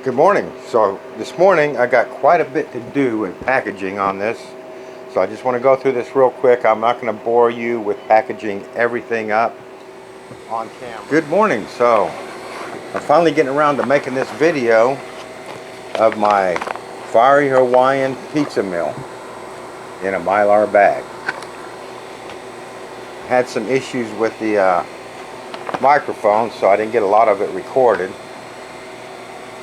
Good morning. So this morning I got quite a bit to do with packaging on this. So I just want to go through this real quick. I'm not going to bore you with packaging everything up on camera. Good morning. So I'm finally getting around to making this video of my Fiery Hawaiian Pizza meal in a Mylar bag. Had some issues with the microphone, so I didn't get a lot of it recorded.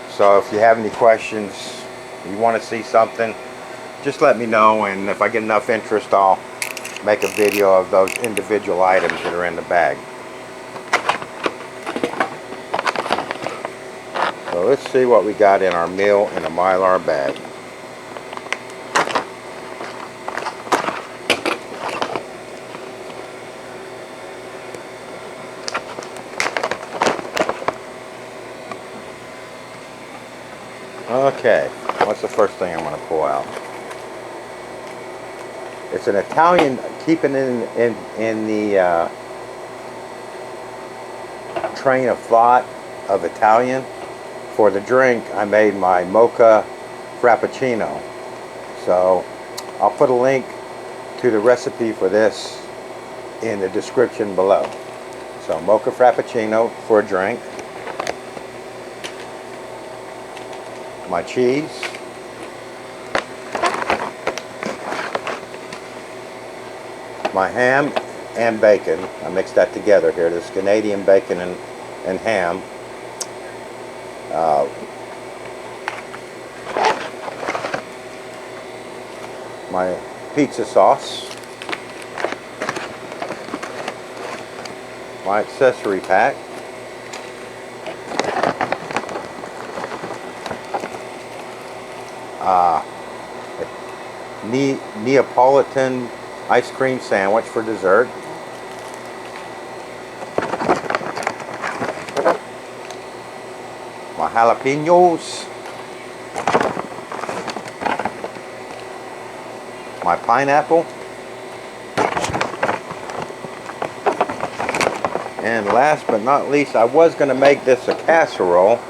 So if you have any questions, you want to see something, just let me know, and if I get enough interest, I'll make a video of those individual items that are in the bag. So let's see what we got in our meal in a Mylar bag. Okay, what's the first thing I'm going to pull out? It's an Italian, keeping in the train of thought of Italian. For the drink, I made my mocha frappuccino. So I'll put a link to the recipe for this in the description below. So mocha frappuccino for a drink. My cheese, my ham and bacon. I mixed that together here. This Canadian bacon and ham. My pizza sauce, my accessory pack, Neapolitan ice cream sandwich for dessert, my jalapenos, my pineapple, and last but not least, I was going to make this a casserole,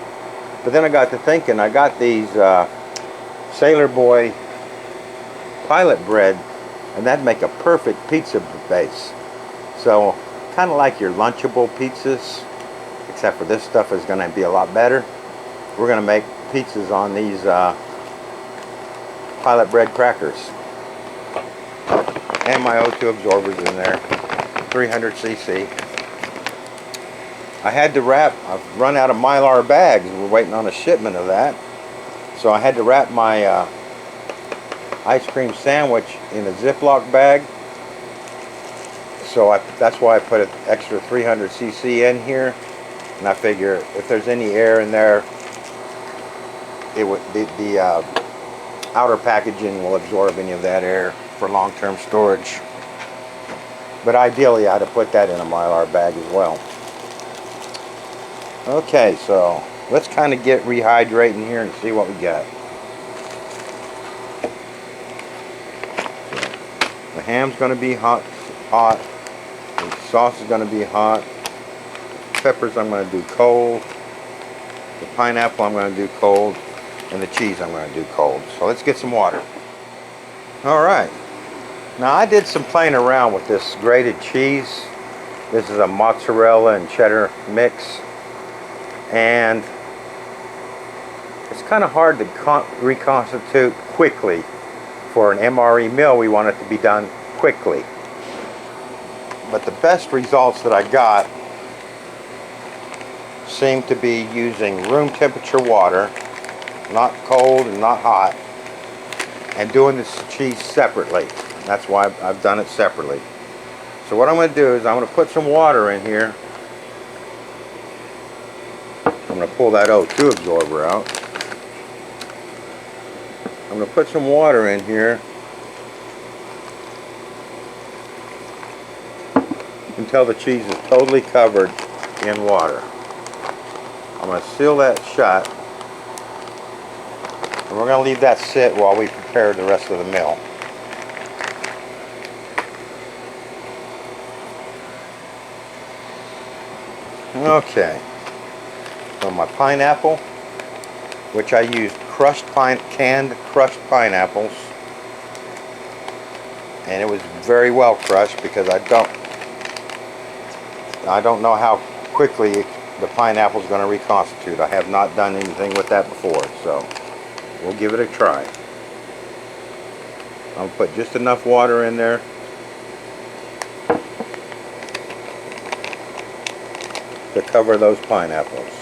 but then I got to thinking, I got these Sailor Boy pilot bread, and that'd make a perfect pizza base. So kind of like your Lunchable pizzas, except for this stuff is going to be a lot better. We're going to make pizzas on these pilot bread crackers, and my O2 absorbers in there, 300cc. I had to wrap, I've run out of Mylar bags. We're waiting on a shipment of that, so I had to wrap my ice cream sandwich in a Ziploc bag. So that's why I put an extra 300cc in here, and I figure if there's any air in there, it would, the outer packaging will absorb any of that air for long-term storage. But ideally I'd have put that in a Mylar bag as well. Okay, so let's kind of get rehydrating here and see what we got. The ham's going to be hot. The sauce is going to be hot. Peppers I'm going to do cold. The pineapple I'm going to do cold. And the cheese I'm going to do cold. So let's get some water. Alright. Now I did some playing around with this grated cheese. This is a mozzarella and cheddar mix. And it's kind of hard to reconstitute quickly. For an MRE meal, we want it to be done quickly. But the best results that I got seem to be using room temperature water, not cold and not hot, and doing this cheese separately. That's why I've done it separately. So what I'm going to do is I'm going to put some water in here. I'm going to pull that O2 absorber out. I'm going to put some water in here until the cheese is totally covered in water. I'm going to seal that shut, and we're going to leave that sit while we prepare the rest of the meal. Okay, so my pineapple which I used canned crushed pineapples, and it was very well crushed because I don't know how quickly the pineapple is going to reconstitute. I have not done anything with that before, so we'll give it a try. I'll put just enough water in there to cover those pineapples.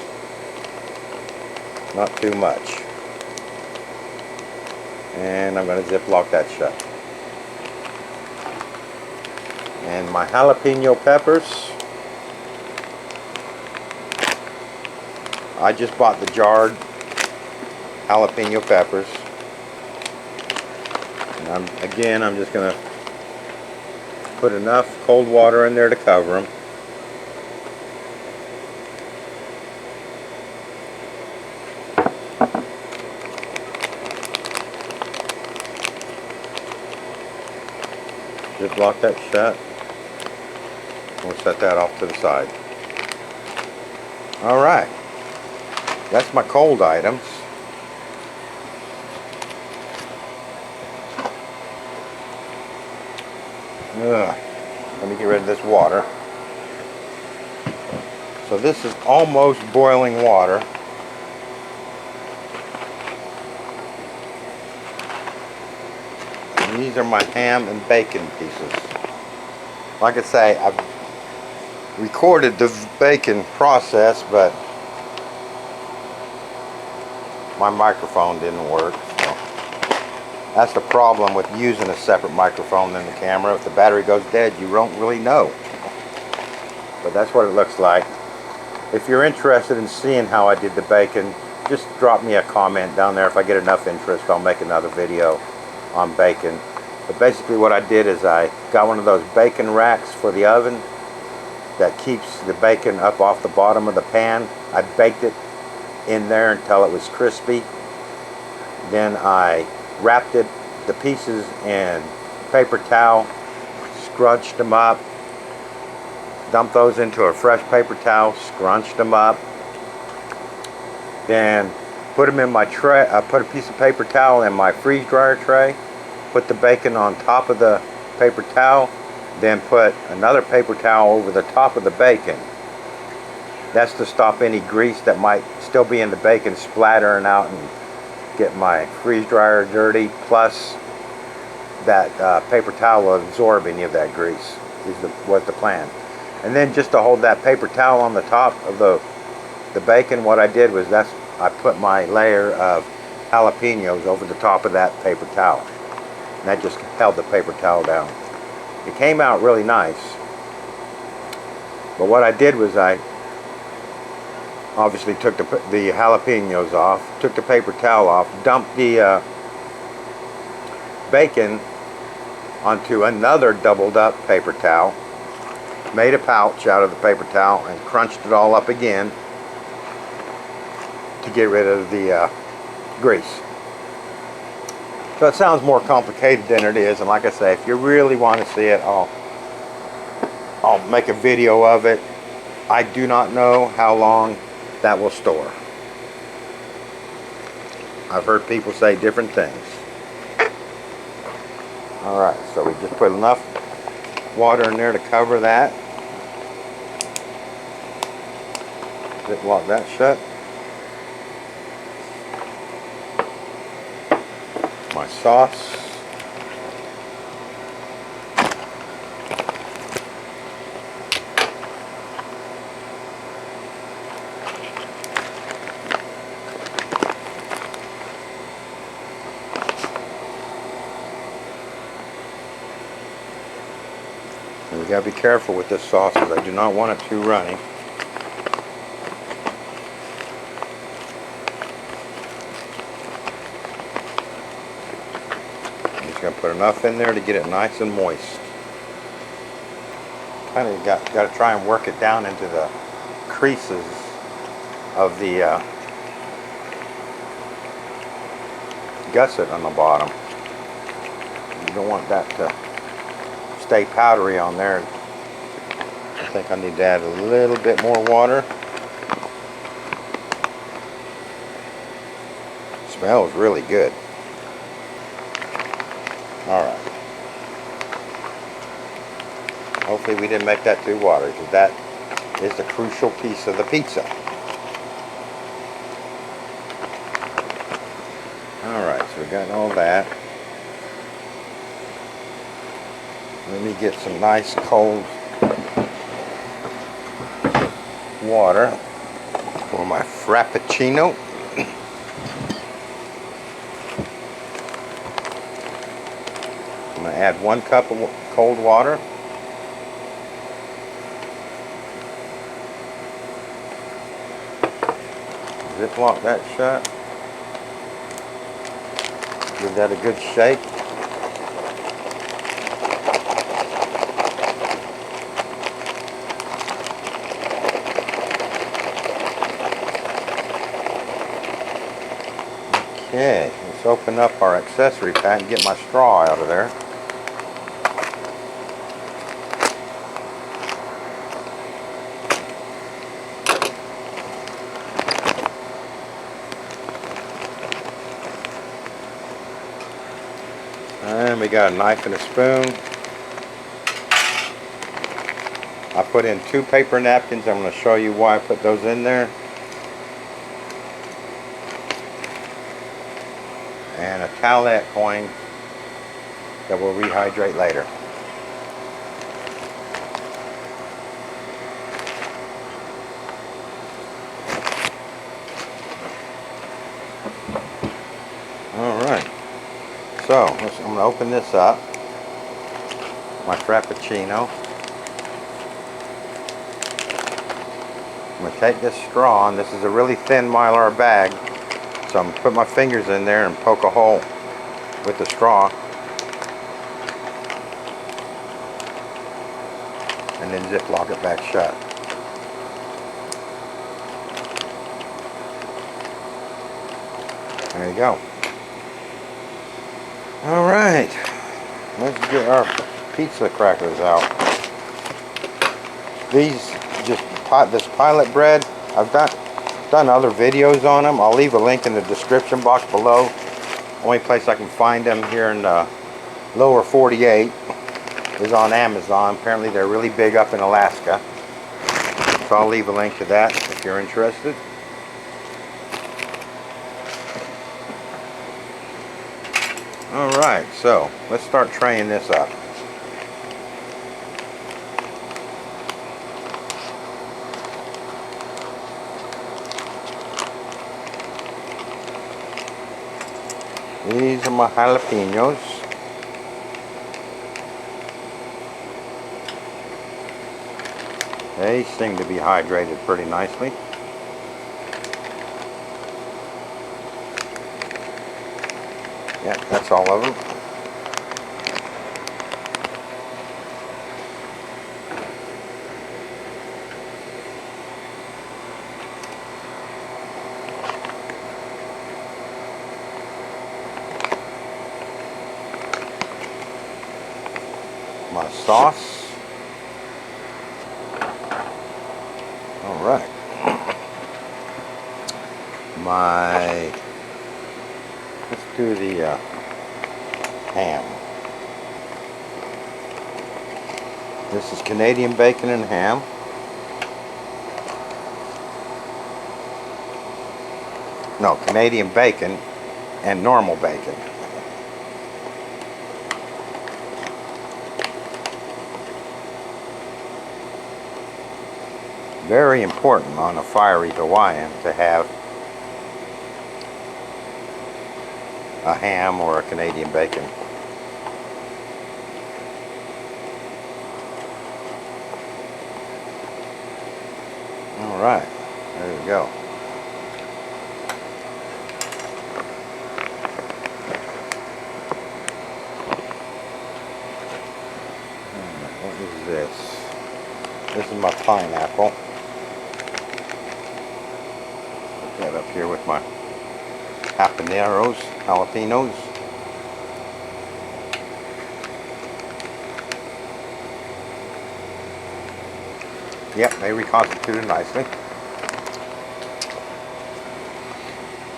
Not too much. And I'm going to Ziploc that shut. And my jalapeno peppers, I just bought the jarred jalapeno peppers. And I'm just going to put enough cold water in there to cover them. Just lock that shut. We'll set that off to the side. Alright, that's my cold items. Let me get rid of this water. So this is almost boiling water. And these are my ham and bacon pieces. Like I say, I've recorded the bacon process, but my microphone didn't work. So that's the problem with using a separate microphone than the camera. If the battery goes dead, you won't really know. But that's what it looks like. If you're interested in seeing how I did the bacon, just drop me a comment down there. If I get enough interest, I'll make another video on bacon. But basically what I did is I got one of those bacon racks for the oven that keeps the bacon up off the bottom of the pan. I baked it in there until it was crispy. Then I wrapped the pieces in paper towel, scrunched them up, dumped those into a fresh paper towel, scrunched them up, then put them in my tray. I put a piece of paper towel in my freeze dryer tray, put the bacon on top of the paper towel, then put another paper towel over the top of the bacon. That's to stop any grease that might still be in the bacon splattering out and get my freeze dryer dirty, plus that paper towel will absorb any of that grease, was the plan. And then just to hold that paper towel on the top of the bacon, what I did was I put my layer of jalapenos over the top of that paper towel. And that just held the paper towel down. It came out really nice. But what I did was I obviously took the jalapenos off, took the paper towel off, dumped the bacon onto another doubled up paper towel, made a pouch out of the paper towel and crunched it all up again to get rid of the grease. So it sounds more complicated than it is, and like I say, if you really want to see it, I'll make a video of it. I do not know how long that will store. I've heard people say different things. Alright, so we just put enough water in there to cover that. Ziploc that shut. My sauce. And you gotta be careful with this sauce because I do not want it too runny. Gonna put enough in there to get it nice and moist. Kind of got to try and work it down into the creases of the gusset on the bottom. You don't want that to stay powdery on there. I think I need to add a little bit more water. Smells really good. Alright. Hopefully we didn't make that too watery, because that is the crucial piece of the pizza. Alright, so we got all that. Let me get some nice cold water for my frappuccino. I'm going to add 1 cup of cold water. Ziploc that shut. Give that a good shake. Okay, let's open up our accessory pack and get my straw out of there. And we got a knife and a spoon. I put in 2 paper napkins. I'm going to show you why I put those in there. And a towelette coin that will rehydrate later. Alright, so I'm going to open this up, my frappuccino. I'm going to take this straw, and this is a really thin Mylar bag. So I'm going to put my fingers in there and poke a hole with the straw. And then Ziploc it back shut. There you go. Alright. Let's get our pizza crackers out. These, this pilot bread, I've done other videos on them. I'll leave a link in the description box below. Only place I can find them here in the lower 48 is on Amazon. Apparently they're really big up in Alaska. So I'll leave a link to that if you're interested. Alright, so let's start traying this up. These are my jalapenos. They seem to be hydrated pretty nicely. Yeah, that's all of them. My sauce. All right. Let's do the ham. This is Canadian bacon and ham. No, Canadian bacon and normal bacon. Very important on a Fiery Hawaiian to have a ham or a Canadian bacon. Alright, there you go. What is this? This is my pineapple. Put that up here with my jalapenos. Yep, they reconstituted nicely.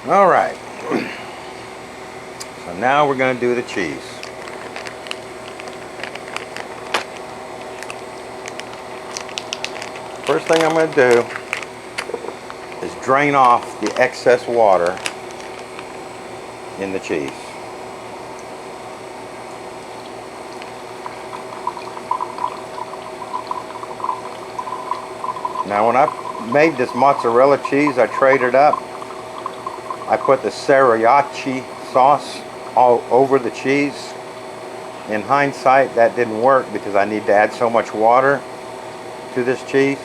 Alright. now we're going to do the cheese. First thing I'm going to do is drain off the excess water in the cheese. Now when I made this mozzarella cheese, I traded up. I put the sriracha sauce all over the cheese. In hindsight, that didn't work because I need to add so much water to this cheese.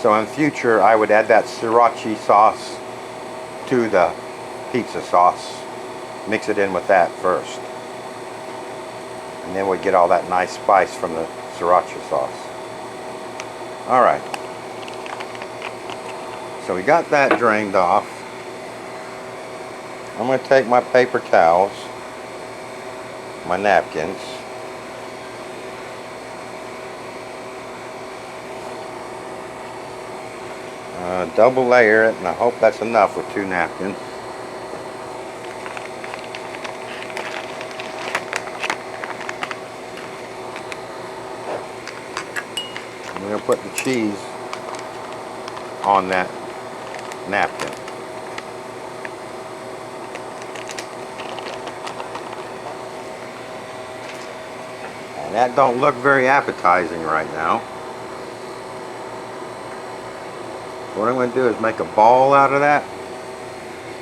So in future, I would add that sriracha sauce to the pizza sauce. Mix it in with that first. And then we get all that nice spice from the sriracha sauce. Alright. So we got that drained off. I'm going to take my paper towels, my napkins, double layer it, and I hope that's enough with 2 napkins. I'm going to put the cheese on that napkin. And that don't look very appetizing right now. What I'm going to do is make a ball out of that,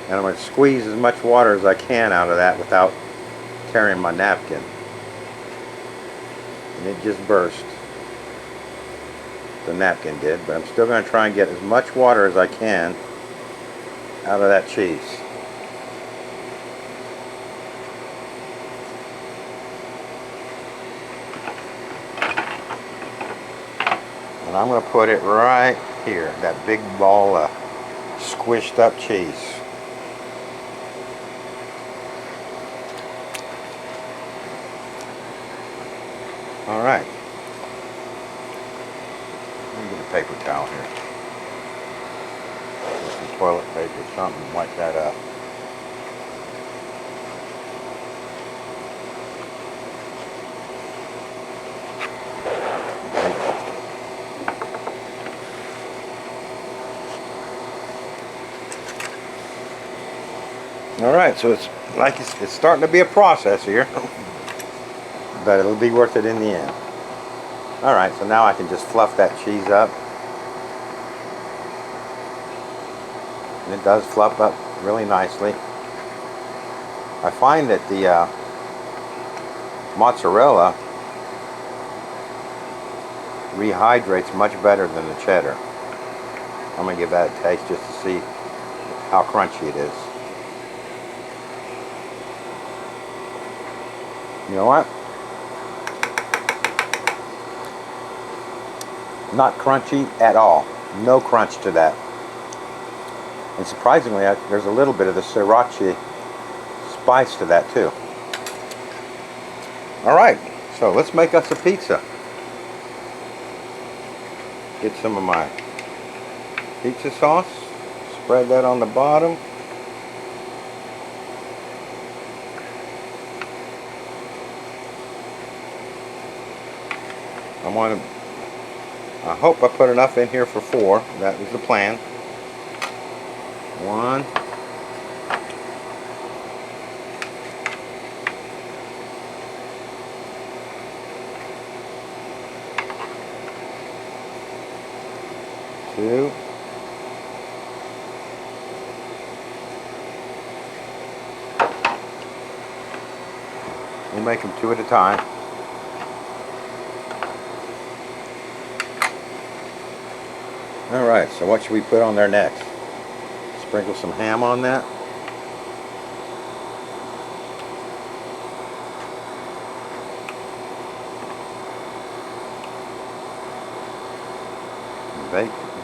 and I'm going to squeeze as much water as I can out of that without tearing my napkin. And it just burst. The napkin did, but I'm still going to try and get as much water as I can out of that cheese. And I'm going to put it right here, that big ball of squished up cheese. Alright. Let me get a paper towel here. Get some toilet paper or something, wipe that up. Alright, so it's like it's starting to be a process here, but it'll be worth it in the end. Alright, so now I can just fluff that cheese up. And it does fluff up really nicely. I find that the mozzarella rehydrates much better than the cheddar. I'm going to give that a taste just to see how crunchy it is. You know what? Not crunchy at all. No crunch to that. And surprisingly, there's a little bit of the sriracha spice to that too. Alright, so let's make us a pizza. Get some of my pizza sauce. Spread that on the bottom. I hope I put enough in here for 4. That was the plan. 1. 2. 'We'll make them 2 at a time. Alright, so what should we put on there next? Sprinkle some ham on that.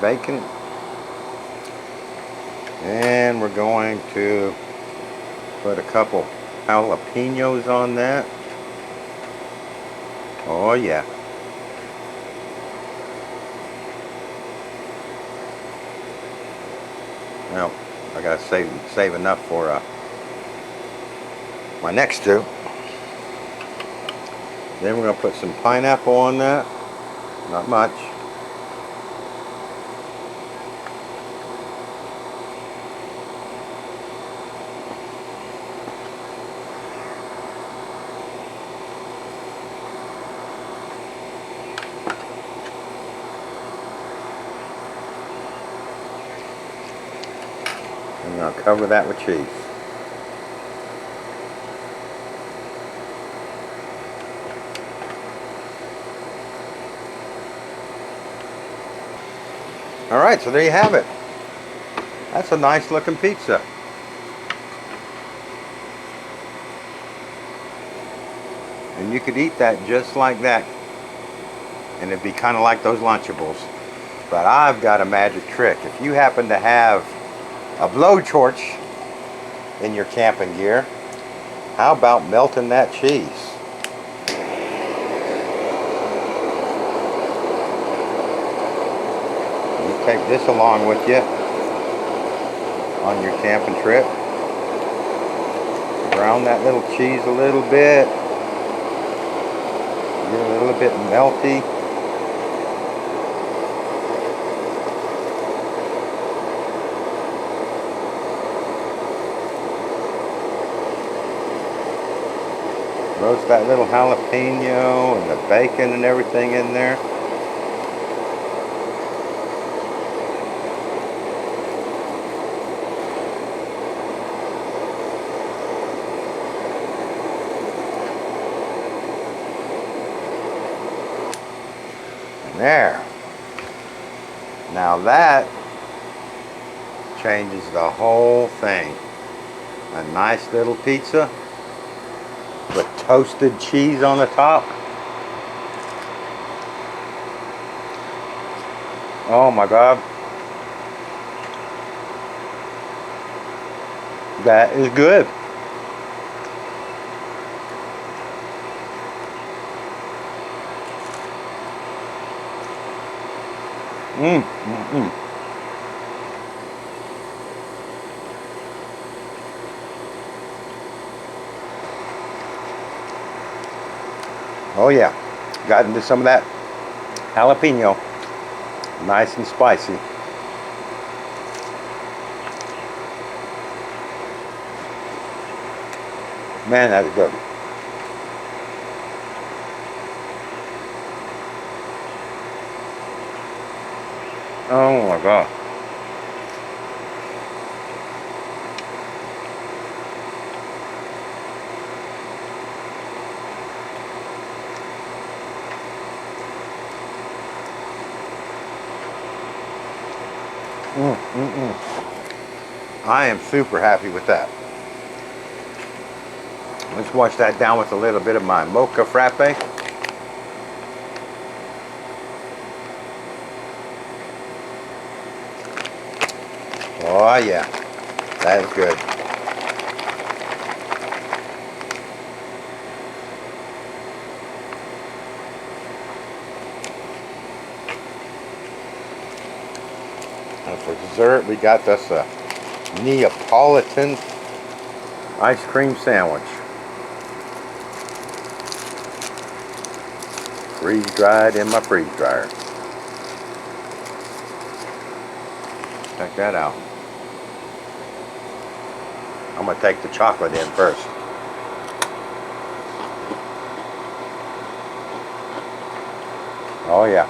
Bacon. And we're going to put a couple jalapenos on that. Oh yeah. Well, I gotta save enough for my next two. Then we're going to put some pineapple on that. Not much. I'm going to cover that with cheese. Alright, so there you have it. That's a nice looking pizza. And you could eat that just like that. And it'd be kind of like those Lunchables. But I've got a magic trick. If you happen to have a blowtorch in your camping gear, how about melting that cheese? Take this along with you on your camping trip. Brown that little cheese a little bit. Get it a little bit melty. Roast that little jalapeno and the bacon and everything in there. There. Now that changes the whole thing. A nice little pizza with toasted cheese on the top. Oh my God. That is good. Oh yeah, got into some of that jalapeno, nice and spicy. Man, that's good. Oh my God. I am super happy with that. Let's wash that down with a little bit of my mocha frappe. Oh yeah, that is good. And for dessert, we got this Neapolitan ice cream sandwich. Freeze dried in my freeze dryer. Check that out. I'm going to take the chocolate in first. Oh yeah.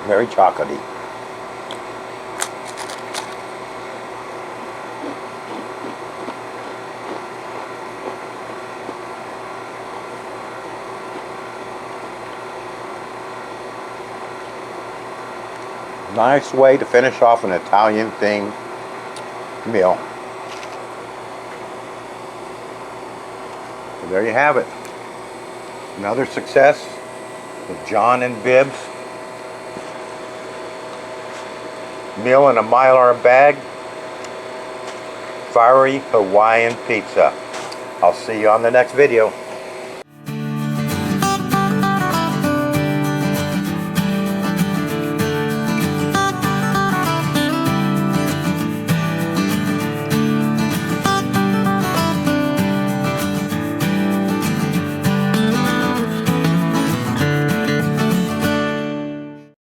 Very chocolatey. Nice way to finish off an Italian themed meal. So there you have it. Another success with John and Bibbs. Meal in a Mylar bag. Fiery Hawaiian Pizza. I'll see you on the next video.